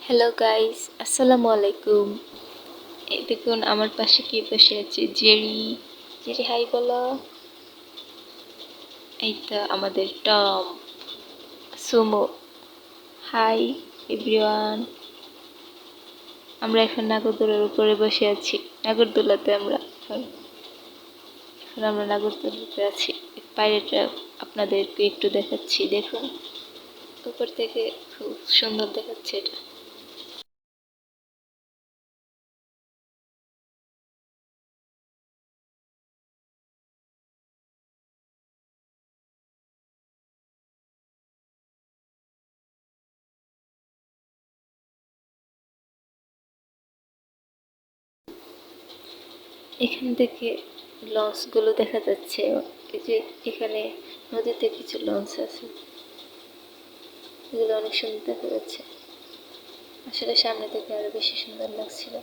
Hello guys, আসসালামু আলাইকুম। এই দেখুন আমার পাশে কে বসে আছে, জেরি। জেরি হাই বলো। এই তো আমাদের টম, সুমো। Hi everyone. আমরা এখন নাগরদোলার উপরে বসে আছি। নাগরদোলাতে এখন আমরা নাগরদোলাতে আছি। বাইরেটা আপনাদেরকে একটু দেখাচ্ছি, দেখুন। উপর থেকে খুব সুন্দর দেখাচ্ছে এটা। এখান থেকে লঞ্চগুলো দেখা যাচ্ছে। এই যে এখানে নদীতে কিছু লঞ্চ আছে, এগুলো অনেক সুন্দর দেখা যাচ্ছে। আসলে সামনে থেকে আরো বেশি সুন্দর লাগছিল।